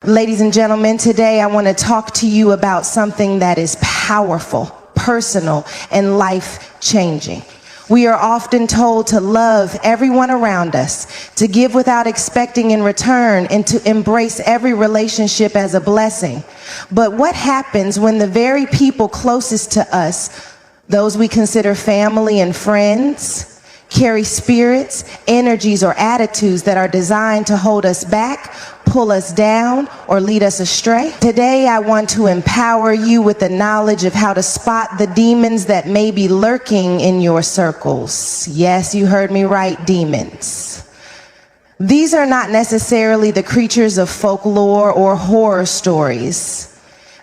Ladies and gentlemen, today I want to talk to you about something that is powerful, personal, and life-changing. We are often told to love everyone around us, to give without expecting in return, and to embrace every relationship as a blessing. But what happens when the very people closest to us, those we consider family and friends, carry spirits, energies, or attitudes that are designed to hold us back, pull us down, or lead us astray? Today, I want to empower you with the knowledge of how to spot the demons that may be lurking in your circles. Yes, you heard me right, demons. These are not necessarily the creatures of folklore or horror stories.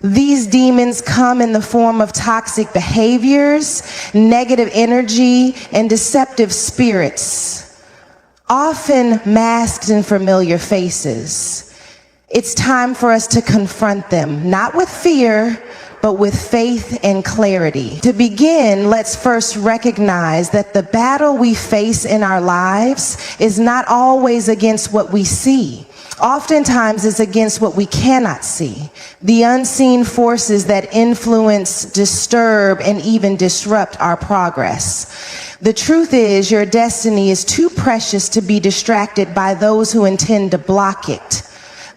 These demons come in the form of toxic behaviors, negative energy, and deceptive spirits, often masked in familiar faces. It's time for us to confront them, not with fear, but with faith and clarity. To begin, let's first recognize that the battle we face in our lives is not always against what we see. Oftentimes it's against what we cannot see, the unseen forces that influence, disturb, and even disrupt our progress. The truth is, your destiny is too precious to be distracted by those who intend to block it.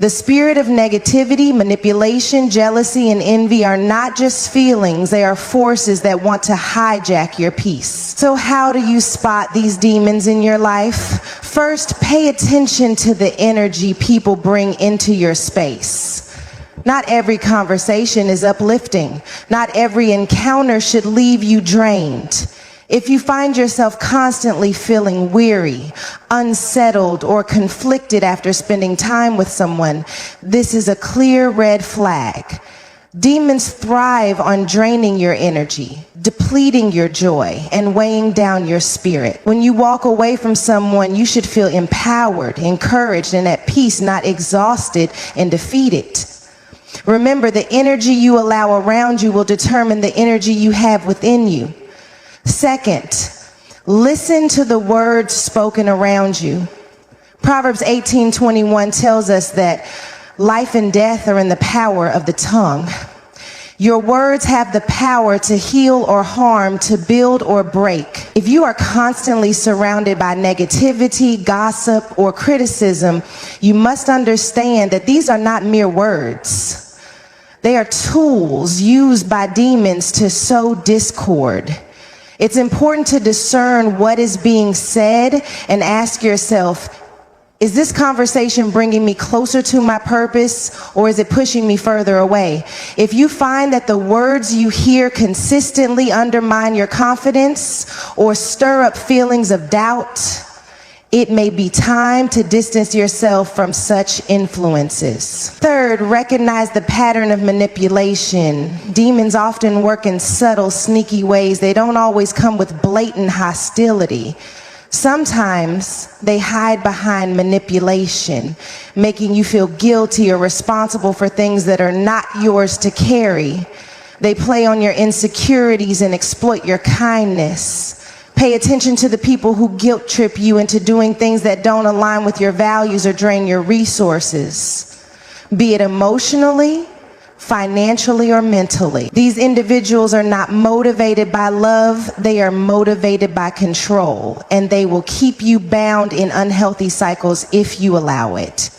The spirit of negativity, manipulation, jealousy, and envy are not just feelings, they are forces that want to hijack your peace. So how do you spot these demons in your life? First, pay attention to the energy people bring into your space. Not every conversation is uplifting. Not every encounter should leave you drained. If you find yourself constantly feeling weary, unsettled, or conflicted after spending time with someone, this is a clear red flag. Demons thrive on draining your energy, depleting your joy, and weighing down your spirit. When you walk away from someone, you should feel empowered, encouraged, and at peace, not exhausted and defeated. Remember, the energy you allow around you will determine the energy you have within you. Second, listen to the words spoken around you. Proverbs 18:21 tells us that life and death are in the power of the tongue. Your words have the power to heal or harm, to build or break. If you are constantly surrounded by negativity, gossip, or criticism, you must understand that these are not mere words. They are tools used by demons to sow discord. It's important to discern what is being said and ask yourself, is this conversation bringing me closer to my purpose, or is it pushing me further away? If you find that the words you hear consistently undermine your confidence or stir up feelings of doubt, it may be time to distance yourself from such influences. Third, recognize the pattern of manipulation. Demons often work in subtle, sneaky ways. They don't always come with blatant hostility. Sometimes they hide behind manipulation, making you feel guilty or responsible for things that are not yours to carry. They play on your insecurities and exploit your kindness. Pay attention to the people who guilt trip you into doing things that don't align with your values or drain your resources, be it emotionally, financially, or mentally. These individuals are not motivated by love, they are motivated by control, and they will keep you bound in unhealthy cycles if you allow it.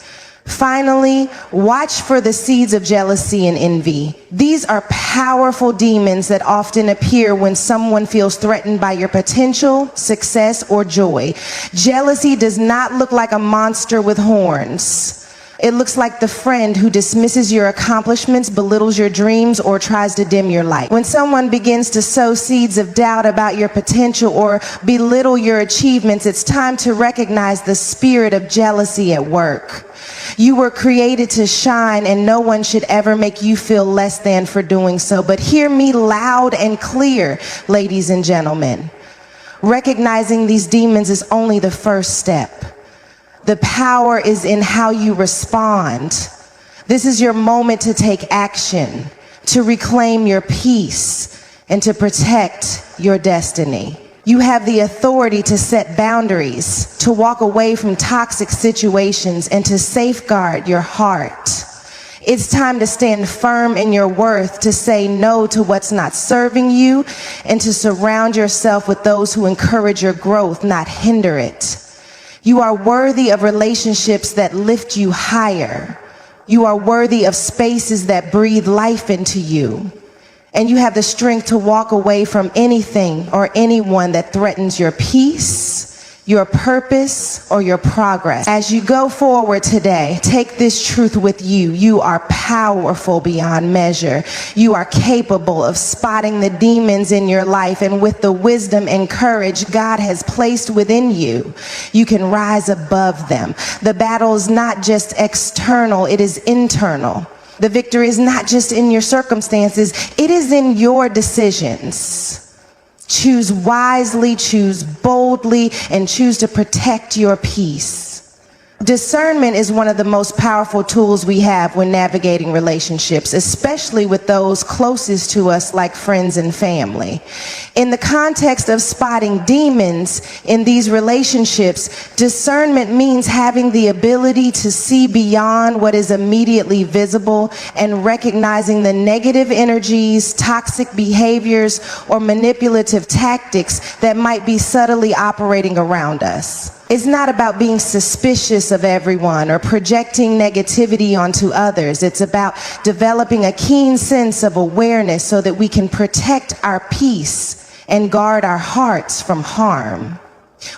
Finally, watch for the seeds of jealousy and envy. These are powerful demons that often appear when someone feels threatened by your potential, success, or joy. Jealousy does not look like a monster with horns. It looks like the friend who dismisses your accomplishments, belittles your dreams, or tries to dim your light. When someone begins to sow seeds of doubt about your potential or belittle your achievements, it's time to recognize the spirit of jealousy at work. You were created to shine, and no one should ever make you feel less than for doing so. But hear me loud and clear, ladies and gentlemen. Recognizing these demons is only the first step. The power is in how you respond. This is your moment to take action, to reclaim your peace, and to protect your destiny. You have the authority to set boundaries, to walk away from toxic situations, and to safeguard your heart. It's time to stand firm in your worth, to say no to what's not serving you, and to surround yourself with those who encourage your growth, not hinder it. You are worthy of relationships that lift you higher. You are worthy of spaces that breathe life into you. And you have the strength to walk away from anything or anyone that threatens your peace, your purpose, or your progress. As you go forward today, take this truth with you. You are powerful beyond measure. You are capable of spotting the demons in your life, and with the wisdom and courage God has placed within you, you can rise above them. The battle is not just external, it is internal. The victory is not just in your circumstances, it is in your decisions. Choose wisely, choose boldly, and choose to protect your peace. Discernment is one of the most powerful tools we have when navigating relationships, especially with those closest to us like friends and family. In the context of spotting demons in these relationships, discernment means having the ability to see beyond what is immediately visible and recognizing the negative energies, toxic behaviors, or manipulative tactics that might be subtly operating around us. It's not about being suspicious of everyone or projecting negativity onto others. It's about developing a keen sense of awareness so that we can protect our peace and guard our hearts from harm.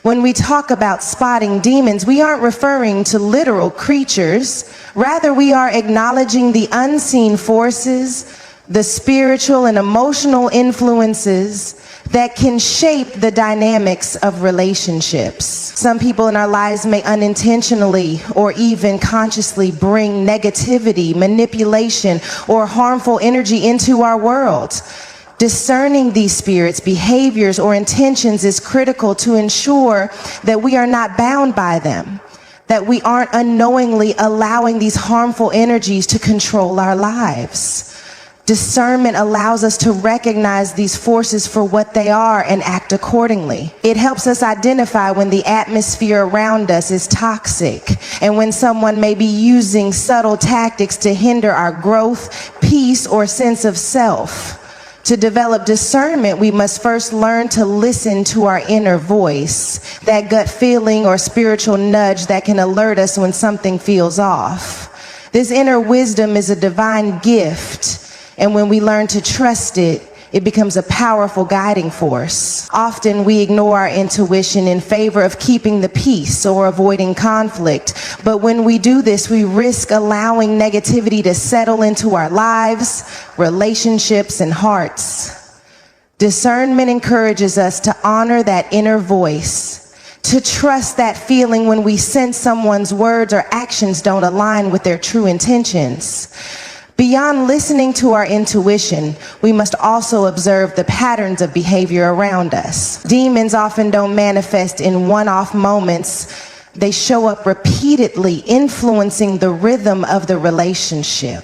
When we talk about spotting demons, we aren't referring to literal creatures. Rather, we are acknowledging the unseen forces, the spiritual and emotional influences that can shape the dynamics of relationships. Some people in our lives may unintentionally or even consciously bring negativity, manipulation, or harmful energy into our world. Discerning these spirits, behaviors, or intentions is critical to ensure that we are not bound by them, that we aren't unknowingly allowing these harmful energies to control our lives. Discernment allows us to recognize these forces for what they are and act accordingly. It helps us identify when the atmosphere around us is toxic and when someone may be using subtle tactics to hinder our growth, peace, or sense of self. To develop discernment, we must first learn to listen to our inner voice, that gut feeling or spiritual nudge that can alert us when something feels off. This inner wisdom is a divine gift. And when we learn to trust it, it becomes a powerful guiding force. Often we ignore our intuition in favor of keeping the peace or avoiding conflict. But when we do this, we risk allowing negativity to settle into our lives, relationships, and hearts. Discernment encourages us to honor that inner voice, to trust that feeling when we sense someone's words or actions don't align with their true intentions. Beyond listening to our intuition, we must also observe the patterns of behavior around us. Demons often don't manifest in one-off moments. They show up repeatedly, influencing the rhythm of the relationship.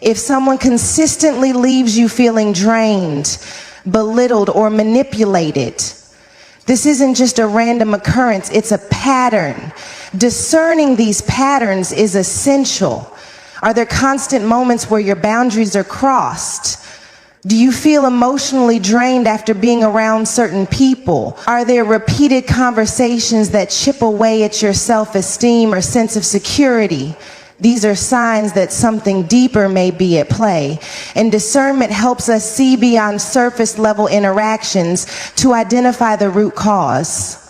If someone consistently leaves you feeling drained, belittled, or manipulated, this isn't just a random occurrence, it's a pattern. Discerning these patterns is essential. Are there constant moments where your boundaries are crossed? Do you feel emotionally drained after being around certain people? Are there repeated conversations that chip away at your self-esteem or sense of security? These are signs that something deeper may be at play. And discernment helps us see beyond surface level interactions to identify the root cause.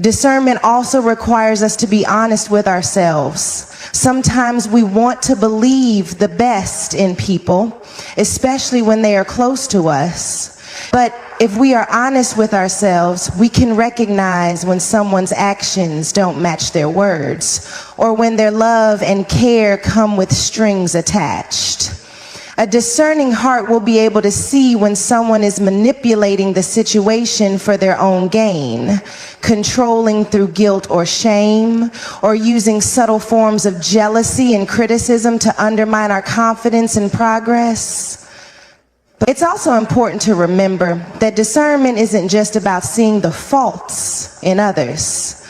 Discernment also requires us to be honest with ourselves. Sometimes we want to believe the best in people, especially when they are close to us. But if we are honest with ourselves, we can recognize when someone's actions don't match their words, or when their love and care come with strings attached. A discerning heart will be able to see when someone is manipulating the situation for their own gain, controlling through guilt or shame, or using subtle forms of jealousy and criticism to undermine our confidence and progress. But it's also important to remember that discernment isn't just about seeing the faults in others.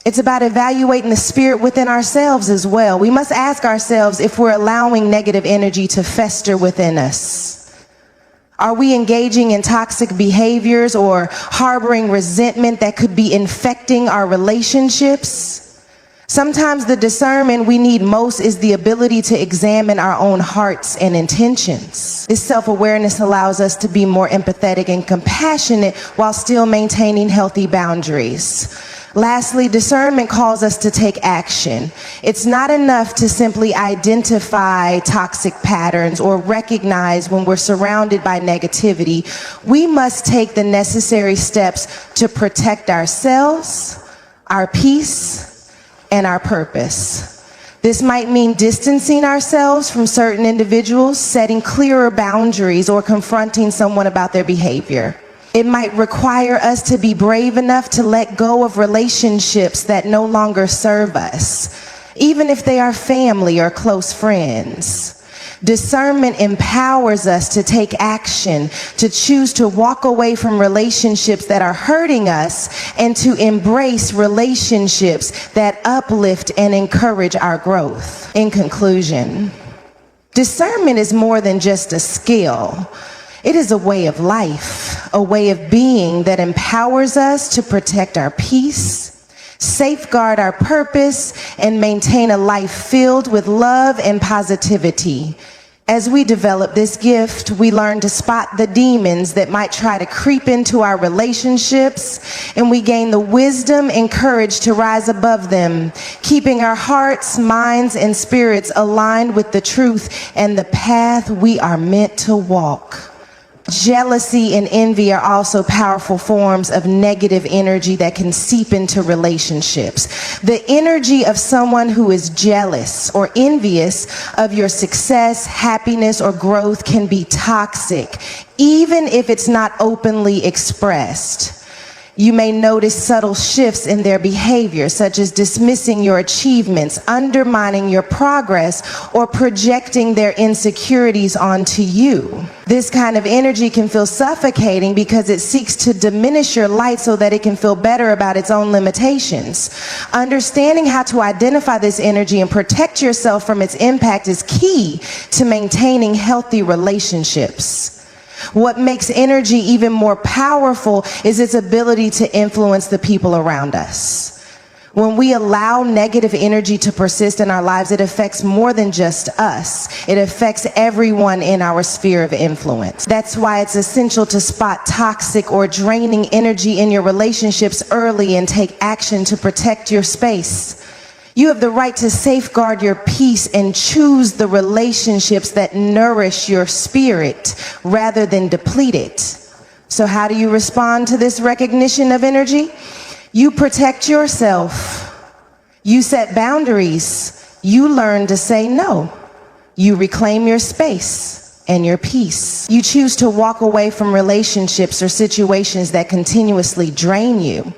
It's about evaluating the spirit within ourselves as well. We must ask ourselves if we're allowing negative energy to fester within us. Are we engaging in toxic behaviors or harboring resentment that could be infecting our relationships? Sometimes the discernment we need most is the ability to examine our own hearts and intentions. This self-awareness allows us to be more empathetic and compassionate while still maintaining healthy boundaries. Lastly, discernment calls us to take action. It's not enough to simply identify toxic patterns or recognize when we're surrounded by negativity. We must take the necessary steps to protect ourselves, our peace, and our purpose. This might mean distancing ourselves from certain individuals, setting clearer boundaries, or confronting someone about their behavior. It might require us to be brave enough to let go of relationships that no longer serve us, even if they are family or close friends. Discernment empowers us to take action, to choose to walk away from relationships that are hurting us, and to embrace relationships that uplift and encourage our growth. In conclusion, discernment is more than just a skill. It is a way of life, a way of being that empowers us to protect our peace, safeguard our purpose, and maintain a life filled with love and positivity. As we develop this gift, we learn to spot the demons that might try to creep into our relationships, and we gain the wisdom and courage to rise above them, keeping our hearts, minds, and spirits aligned with the truth and the path we are meant to walk. Jealousy and envy are also powerful forms of negative energy that can seep into relationships. The energy of someone who is jealous or envious of your success, happiness, or growth can be toxic, even if it's not openly expressed. You may notice subtle shifts in their behavior, such as dismissing your achievements, undermining your progress, or projecting their insecurities onto you. This kind of energy can feel suffocating because it seeks to diminish your light so that it can feel better about its own limitations. Understanding how to identify this energy and protect yourself from its impact is key to maintaining healthy relationships. What makes energy even more powerful is its ability to influence the people around us. When we allow negative energy to persist in our lives, it affects more than just us. It affects everyone in our sphere of influence. That's why it's essential to spot toxic or draining energy in your relationships early and take action to protect your space. You have the right to safeguard your peace and choose the relationships that nourish your spirit rather than deplete it. So how do you respond to this recognition of energy? You protect yourself. You set boundaries. You learn to say no. You reclaim your space and your peace. You choose to walk away from relationships or situations that continuously drain you.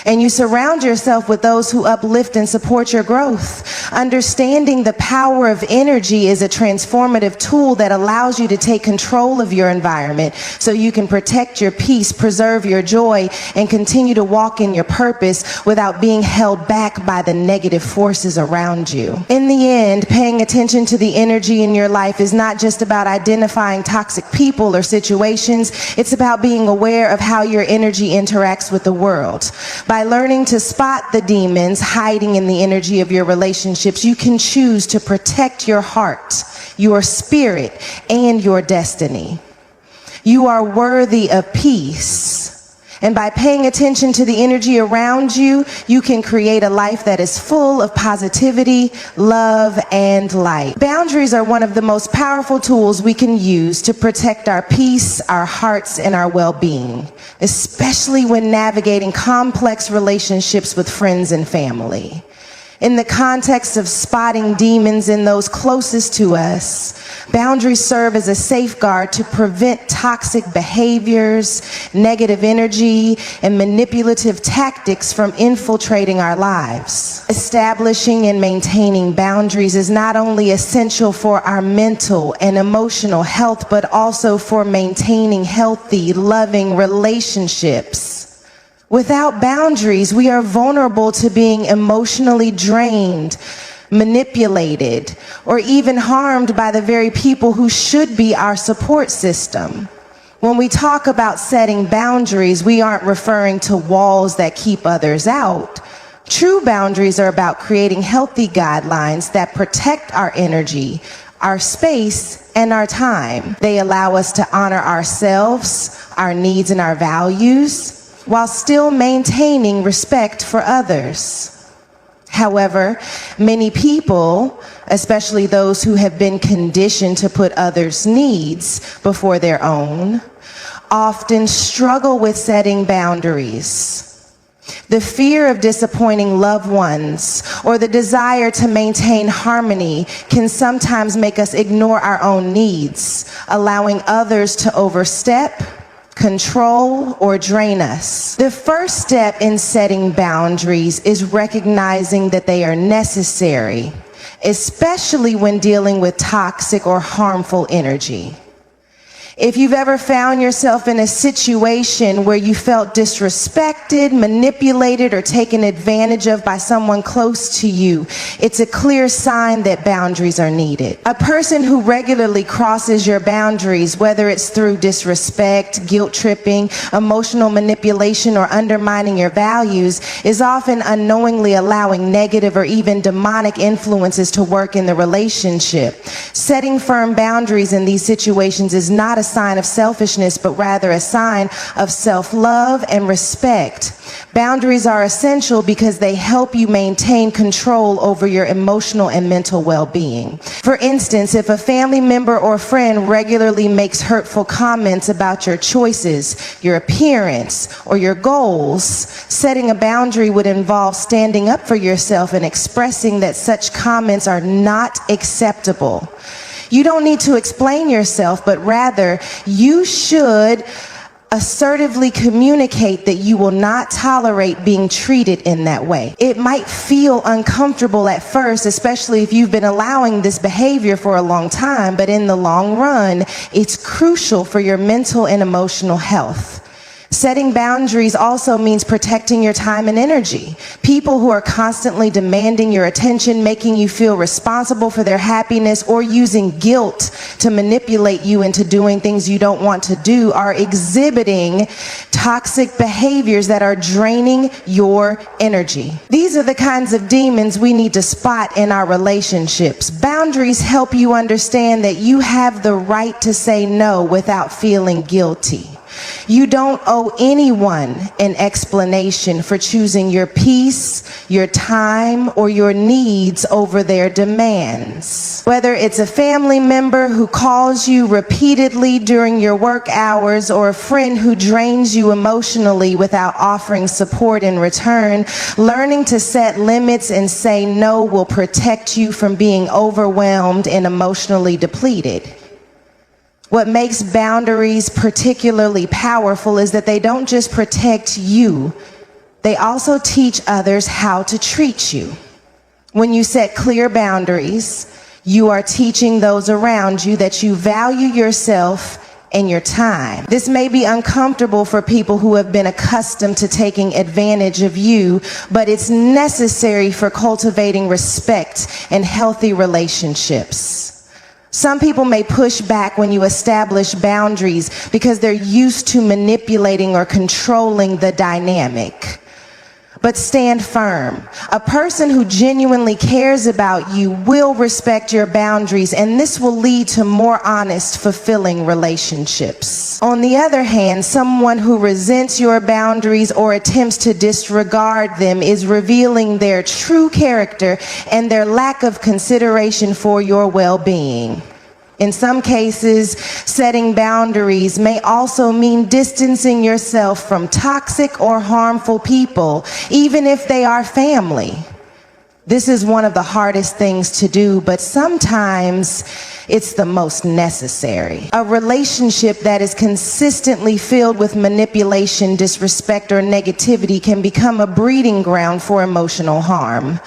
And you surround yourself with those who uplift and support your growth. Understanding the power of energy is a transformative tool that allows you to take control of your environment so you can protect your peace, preserve your joy, and continue to walk in your purpose without being held back by the negative forces around you. In the end, paying attention to the energy in your life is not just about identifying toxic people or situations. It's about being aware of how your energy interacts with the world. By learning to spot the demons hiding in the energy of your relationships, you can choose to protect your heart, your spirit, and your destiny. You are worthy of peace. And by paying attention to the energy around you, you can create a life that is full of positivity, love, and light. Boundaries are one of the most powerful tools we can use to protect our peace, our hearts, and our well-being, especially when navigating complex relationships with friends and family. In the context of spotting demons in those closest to us, boundaries serve as a safeguard to prevent toxic behaviors, negative energy, and manipulative tactics from infiltrating our lives. Establishing and maintaining boundaries is not only essential for our mental and emotional health, but also for maintaining healthy, loving relationships Without boundaries, we are vulnerable to being emotionally drained, manipulated, or even harmed by the very people who should be our support system. When we talk about setting boundaries, we aren't referring to walls that keep others out. True boundaries are about creating healthy guidelines that protect our energy, our space, and our time. They allow us to honor ourselves, our needs, and our values, while still maintaining respect for others. However, many people, especially those who have been conditioned to put others' needs before their own, often struggle with setting boundaries. The fear of disappointing loved ones or the desire to maintain harmony can sometimes make us ignore our own needs, allowing others to overstep, control, or drain us. The first step in setting boundaries is recognizing that they are necessary, especially when dealing with toxic or harmful energy. If you've ever found yourself in a situation where you felt disrespected, manipulated, or taken advantage of by someone close to you, it's a clear sign that boundaries are needed. A person who regularly crosses your boundaries, whether it's through disrespect, guilt tripping, emotional manipulation, or undermining your values, is often unknowingly allowing negative or even demonic influences to work in the relationship. Setting firm boundaries in these situations is not a sign of selfishness, but rather a sign of self-love and respect. Boundaries are essential because they help you maintain control over your emotional and mental well-being. For instance, if a family member or friend regularly makes hurtful comments about your choices, your appearance, or your goals, setting a boundary would involve standing up for yourself and expressing that such comments are not acceptable. You don't need to explain yourself, but rather you should assertively communicate that you will not tolerate being treated in that way. It might feel uncomfortable at first, especially if you've been allowing this behavior for a long time, but in the long run, it's crucial for your mental and emotional health. Setting boundaries also means protecting your time and energy. People who are constantly demanding your attention, making you feel responsible for their happiness, or using guilt to manipulate you into doing things you don't want to do are exhibiting toxic behaviors that are draining your energy. These are the kinds of demons we need to spot in our relationships. Boundaries help you understand that you have the right to say no without feeling guilty. You don't owe anyone an explanation for choosing your peace, your time, or your needs over their demands. Whether it's a family member who calls you repeatedly during your work hours or a friend who drains you emotionally without offering support in return, learning to set limits and say no will protect you from being overwhelmed and emotionally depleted. What makes boundaries particularly powerful is that they don't just protect you, they also teach others how to treat you. When you set clear boundaries, you are teaching those around you that you value yourself and your time. This may be uncomfortable for people who have been accustomed to taking advantage of you, but it's necessary for cultivating respect and healthy relationships. Some people may push back when you establish boundaries because they're used to manipulating or controlling the dynamic. But stand firm. A person who genuinely cares about you will respect your boundaries, and this will lead to more honest, fulfilling relationships. On the other hand, someone who resents your boundaries or attempts to disregard them is revealing their true character and their lack of consideration for your well-being. In some cases, setting boundaries may also mean distancing yourself from toxic or harmful people, even if they are family. This is one of the hardest things to do, but sometimes it's the most necessary. A relationship that is consistently filled with manipulation, disrespect, or negativity can become a breeding ground for emotional harm.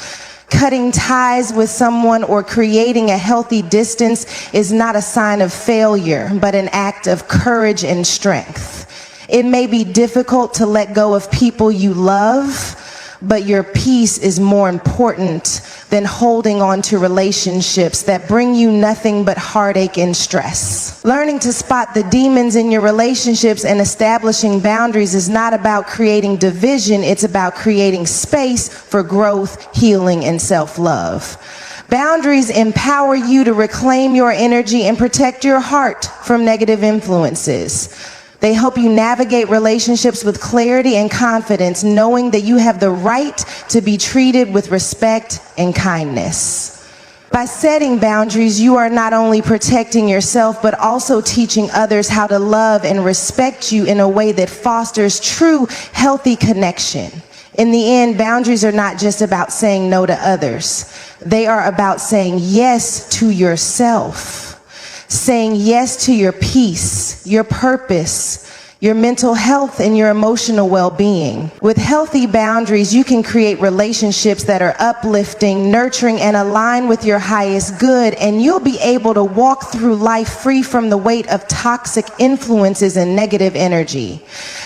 Cutting ties with someone or creating a healthy distance is not a sign of failure, but an act of courage and strength. It may be difficult to let go of people you love, but your peace is more important than holding on to relationships that bring you nothing but heartache and stress. Learning to spot the demons in your relationships and establishing boundaries is not about creating division, it's about creating space for growth, healing, and self-love. Boundaries empower you to reclaim your energy and protect your heart from negative influences. They help you navigate relationships with clarity and confidence, knowing that you have the right to be treated with respect and kindness. By setting boundaries, you are not only protecting yourself, but also teaching others how to love and respect you in a way that fosters true, healthy connection. In the end, boundaries are not just about saying no to others. They are about saying yes to yourself. Saying yes to your peace, your purpose, your mental health, and your emotional well-being. With healthy boundaries, you can create relationships that are uplifting, nurturing, and aligned with your highest good, and you'll be able to walk through life free from the weight of toxic influences and negative energy.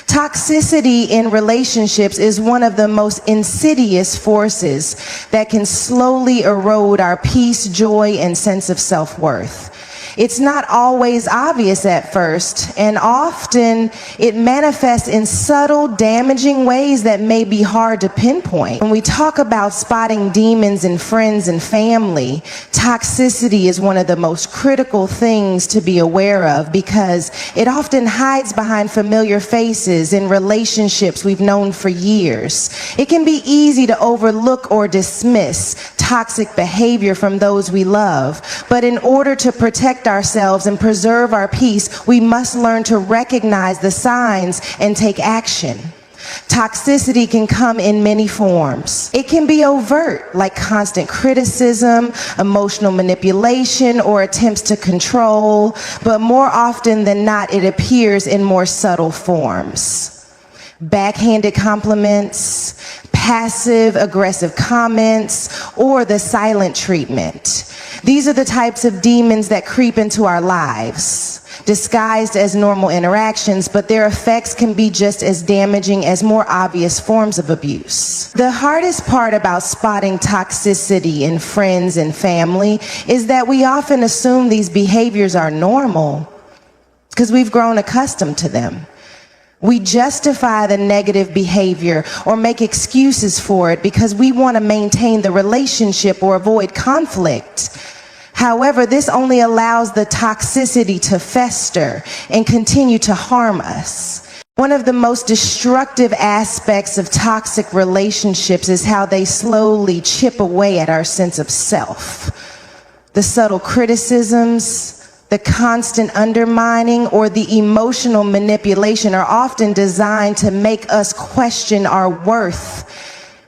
Toxicity in relationships is one of the most insidious forces that can slowly erode our peace, joy, and sense of self-worth. It's not always obvious at first, and often it manifests in subtle, damaging ways that may be hard to pinpoint. When we talk about spotting demons in friends and family, toxicity is one of the most critical things to be aware of because it often hides behind familiar faces in relationships we've known for years. It can be easy to overlook or dismiss toxic behavior from those we love, but in order to protect ourselves and preserve our peace, we must learn to recognize the signs and take action. Toxicity can come in many forms. It can be overt, like constant criticism, emotional manipulation, or attempts to control, but more often than not, it appears in more subtle forms. Backhanded compliments, passive aggressive comments, or the silent treatment. These are the types of demons that creep into our lives, disguised as normal interactions, but their effects can be just as damaging as more obvious forms of abuse. The hardest part about spotting toxicity in friends and family is that we often assume these behaviors are normal because we've grown accustomed to them. We justify the negative behavior or make excuses for it because we want to maintain the relationship or avoid conflict. However, this only allows the toxicity to fester and continue to harm us. One of the most destructive aspects of toxic relationships is how they slowly chip away at our sense of self. The subtle criticisms, the constant undermining, or the emotional manipulation are often designed to make us question our worth.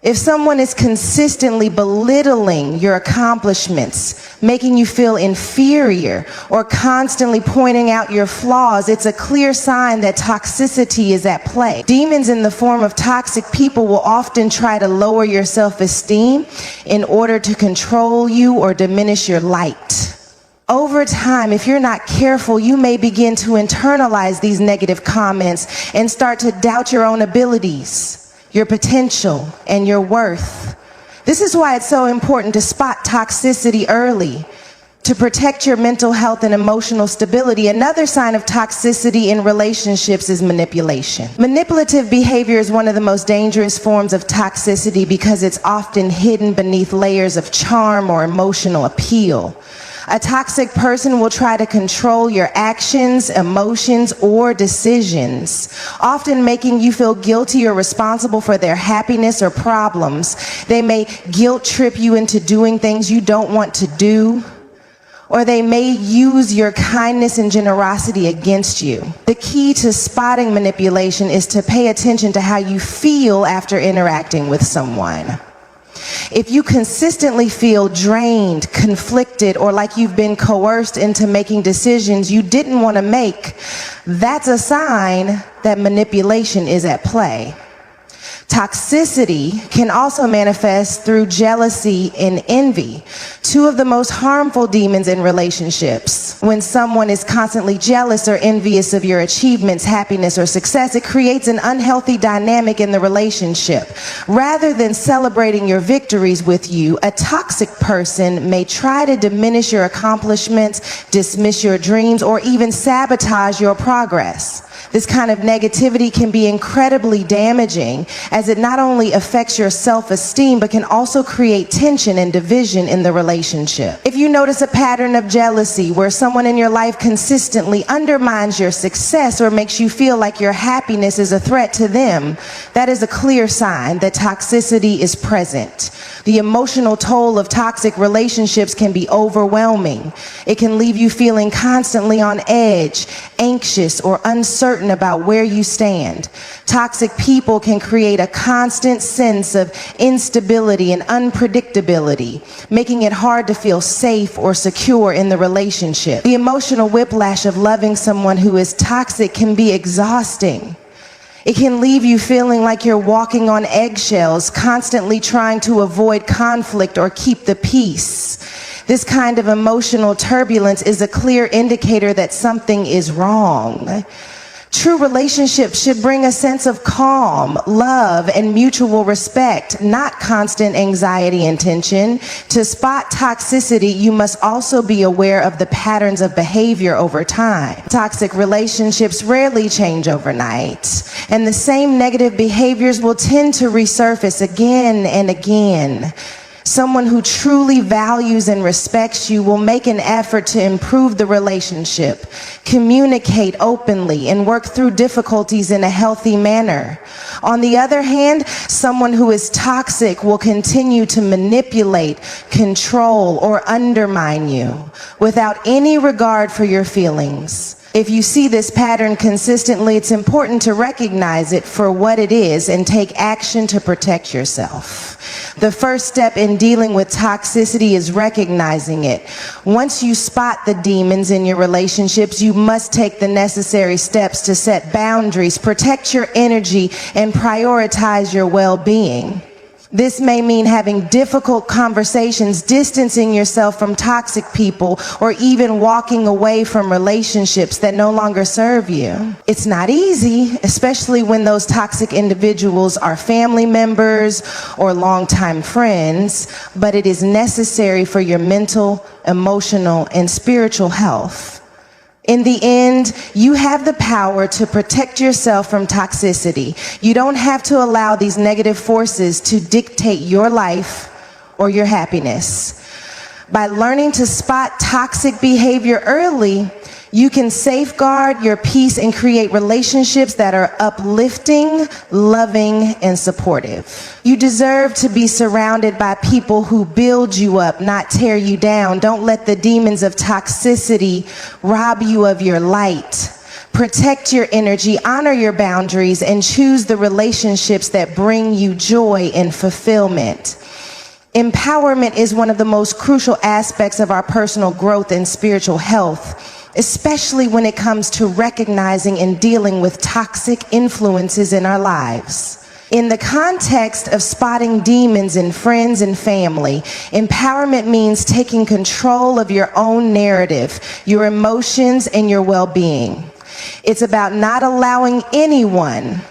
If someone is consistently belittling your accomplishments, making you feel inferior, or constantly pointing out your flaws, it's a clear sign that toxicity is at play. Demons in the form of toxic people will often try to lower your self-esteem in order to control you or diminish your light. Over time, if you're not careful, you may begin to internalize these negative comments and start to doubt your own abilities, your potential, and your worth. This is why it's so important to spot toxicity early, to protect your mental health and emotional stability. Another sign of toxicity in relationships is manipulation. Manipulative behavior is one of the most dangerous forms of toxicity because it's often hidden beneath layers of charm or emotional appeal. A toxic person will try to control your actions, emotions, or decisions, often making you feel guilty or responsible for their happiness or problems. They may guilt trip you into doing things you don't want to do, or they may use your kindness and generosity against you. The key to spotting manipulation is to pay attention to how you feel after interacting with someone. If you consistently feel drained, conflicted, or like you've been coerced into making decisions you didn't want to make, that's a sign that manipulation is at play. Toxicity can also manifest through jealousy and envy, two of the most harmful demons in relationships. When someone is constantly jealous or envious of your achievements, happiness, or success, it creates an unhealthy dynamic in the relationship. Rather than celebrating your victories with you, a toxic person may try to diminish your accomplishments, dismiss your dreams, or even sabotage your progress. This kind of negativity can be incredibly damaging, as it not only affects your self-esteem, but can also create tension and division in the relationship. If you notice a pattern of jealousy where someone in your life consistently undermines your success or makes you feel like your happiness is a threat to them, that is a clear sign that toxicity is present. The emotional toll of toxic relationships can be overwhelming. It can leave you feeling constantly on edge, anxious, or uncertain about where you stand. Toxic people can create a constant sense of instability and unpredictability, making it hard to feel safe or secure in the relationship. The emotional whiplash of loving someone who is toxic can be exhausting. It can leave you feeling like you're walking on eggshells, constantly trying to avoid conflict or keep the peace. This kind of emotional turbulence is a clear indicator that something is wrong. True relationships should bring a sense of calm, love, and mutual respect, not constant anxiety and tension. To spot toxicity, you must also be aware of the patterns of behavior over time. Toxic relationships rarely change overnight, and the same negative behaviors will tend to resurface again and again. Someone who truly values and respects you will make an effort to improve the relationship, communicate openly, and work through difficulties in a healthy manner. On the other hand, someone who is toxic will continue to manipulate, control, or undermine you without any regard for your feelings. If you see this pattern consistently, it's important to recognize it for what it is and take action to protect yourself. The first step in dealing with toxicity is recognizing it. Once you spot the demons in your relationships, you must take the necessary steps to set boundaries, protect your energy, and prioritize your well-being. This may mean having difficult conversations, distancing yourself from toxic people, or even walking away from relationships that no longer serve you. It's not easy, especially when those toxic individuals are family members or longtime friends, but it is necessary for your mental, emotional, and spiritual health. In the end, you have the power to protect yourself from toxicity. You don't have to allow these negative forces to dictate your life or your happiness. By learning to spot toxic behavior early, you can safeguard your peace and create relationships that are uplifting, loving, and supportive. You deserve to be surrounded by people who build you up, not tear you down. Don't let the demons of toxicity rob you of your light. Protect your energy, honor your boundaries, and choose the relationships that bring you joy and fulfillment. Empowerment is one of the most crucial aspects of our personal growth and spiritual health, especially when it comes to recognizing and dealing with toxic influences in our lives. In the context of spotting demons in friends and family, empowerment means taking control of your own narrative, your emotions, and your well-being. It's about not allowing anyone,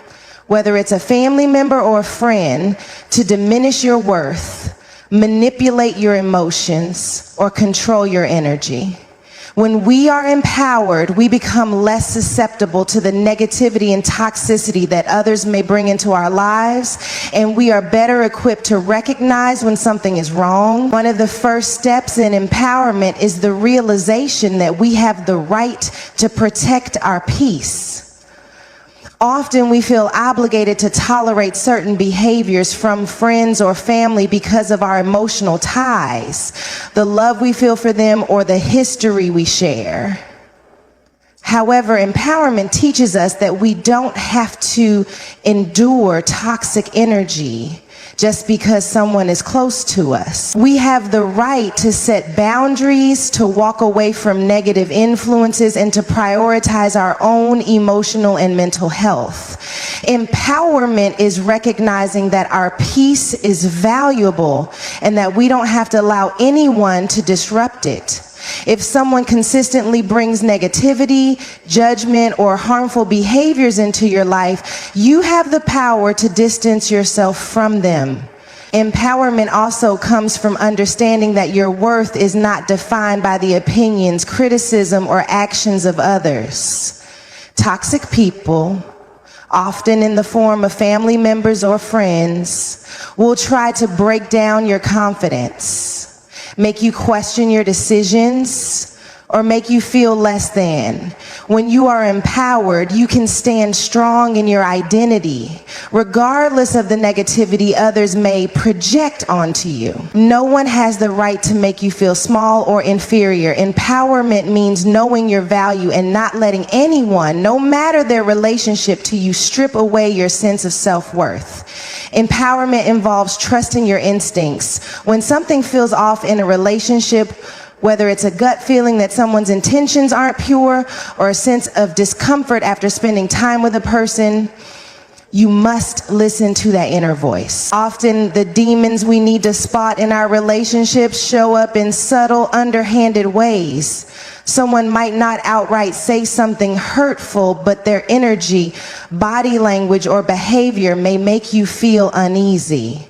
whether it's a family member or a friend, to diminish your worth, manipulate your emotions, or control your energy. When we are empowered, we become less susceptible to the negativity and toxicity that others may bring into our lives, and we are better equipped to recognize when something is wrong. One of the first steps in empowerment is the realization that we have the right to protect our peace. Often we feel obligated to tolerate certain behaviors from friends or family because of our emotional ties, the love we feel for them, or the history we share. However, empowerment teaches us that we don't have to endure toxic energy just because someone is close to us. We have the right to set boundaries, to walk away from negative influences, and to prioritize our own emotional and mental health. Empowerment is recognizing that our peace is valuable and that we don't have to allow anyone to disrupt it. If someone consistently brings negativity, judgment, or harmful behaviors into your life, you have the power to distance yourself from them. Empowerment also comes from understanding that your worth is not defined by the opinions, criticism, or actions of others. Toxic people, often in the form of family members or friends, will try to break down your confidence, make you question your decisions, or make you feel less than. When you are empowered, you can stand strong in your identity, regardless of the negativity others may project onto you. No one has the right to make you feel small or inferior. Empowerment means knowing your value and not letting anyone, no matter their relationship to you, strip away your sense of self-worth. Empowerment involves trusting your instincts. When something feels off in a relationship, whether it's a gut feeling that someone's intentions aren't pure or a sense of discomfort after spending time with a person, you must listen to that inner voice. Often the demons we need to spot in our relationships show up in subtle, underhanded ways. Someone might not outright say something hurtful, but their energy, body language, or behavior may make you feel uneasy.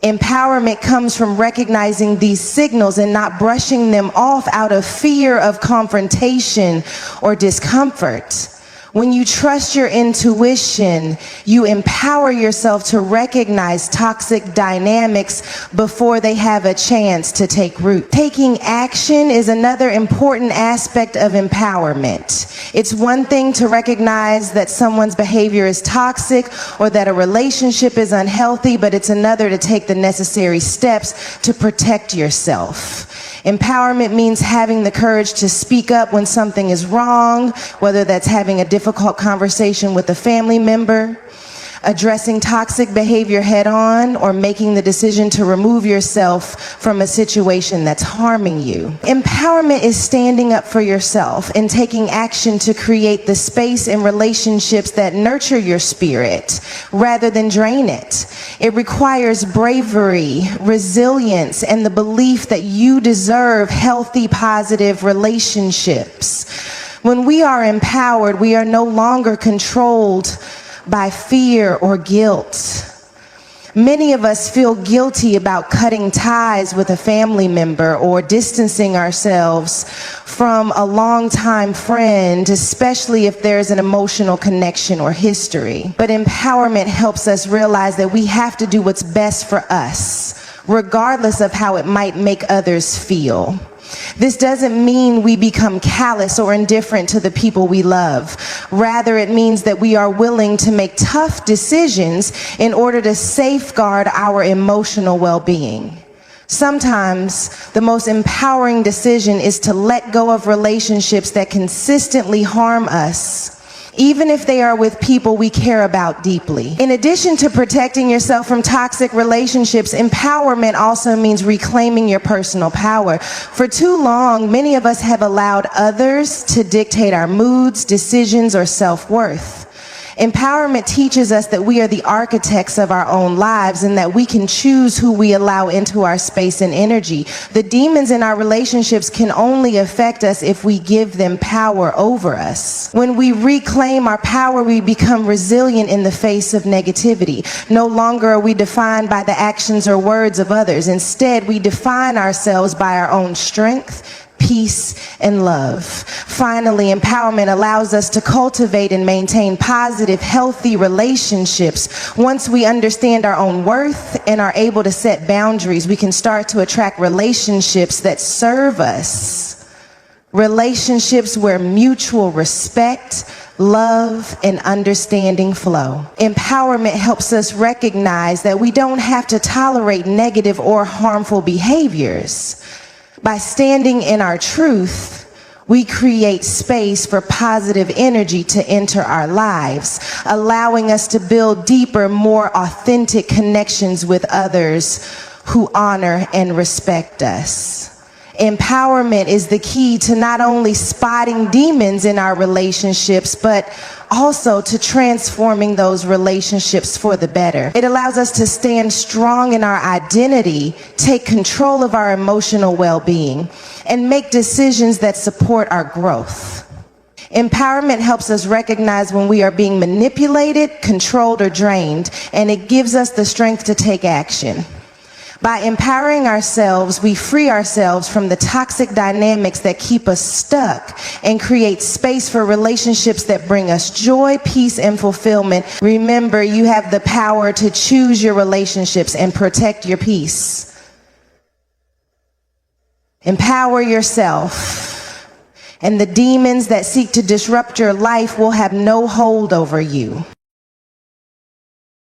Empowerment comes from recognizing these signals and not brushing them off out of fear of confrontation or discomfort. When you trust your intuition, you empower yourself to recognize toxic dynamics before they have a chance to take root. Taking action is another important aspect of empowerment. It's one thing to recognize that someone's behavior is toxic or that a relationship is unhealthy, but it's another to take the necessary steps to protect yourself. Empowerment means having the courage to speak up when something is wrong, whether that's having a difficult conversation with a family member, addressing toxic behavior head on, or making the decision to remove yourself from a situation that's harming you. Empowerment is standing up for yourself and taking action to create the space and relationships that nurture your spirit rather than drain it. It requires bravery, resilience, and the belief that you deserve healthy, positive relationships. When we are empowered, we are no longer controlled by fear or guilt. Many of us feel guilty about cutting ties with a family member or distancing ourselves from a longtime friend, especially if there's an emotional connection or history. But empowerment helps us realize that we have to do what's best for us, regardless of how it might make others feel. This doesn't mean we become callous or indifferent to the people we love. Rather, it means that we are willing to make tough decisions in order to safeguard our emotional well-being. Sometimes the most empowering decision is to let go of relationships that consistently harm us, even if they are with people we care about deeply. In addition to protecting yourself from toxic relationships, empowerment also means reclaiming your personal power. For too long, many of us have allowed others to dictate our moods, decisions, or self-worth. Empowerment teaches us that we are the architects of our own lives and that we can choose who we allow into our space and energy. The demons in our relationships can only affect us if we give them power over us. When we reclaim our power, we become resilient in the face of negativity. No longer are we defined by the actions or words of others. Instead, we define ourselves by our own strength, peace, and love. Finally, empowerment allows us to cultivate and maintain positive, healthy relationships. Once we understand our own worth and are able to set boundaries, we can start to attract relationships that serve us. Relationships where mutual respect, love, and understanding flow. Empowerment helps us recognize that we don't have to tolerate negative or harmful behaviors. By standing in our truth, We create space for positive energy to enter our lives, allowing us to build deeper, more authentic connections with others who honor and respect us. Empowerment is the key to not only spotting demons in our relationships, but also to transforming those relationships for the better. It allows us to stand strong in our identity, take control of our emotional well-being, and make decisions that support our growth. Empowerment helps us recognize when we are being manipulated, controlled, or drained, and it gives us the strength to take action. By empowering ourselves, we free ourselves from the toxic dynamics that keep us stuck and create space for relationships that bring us joy, peace, and fulfillment. Remember, you have the power to choose your relationships and protect your peace. Empower yourself, and the demons that seek to disrupt your life will have no hold over you.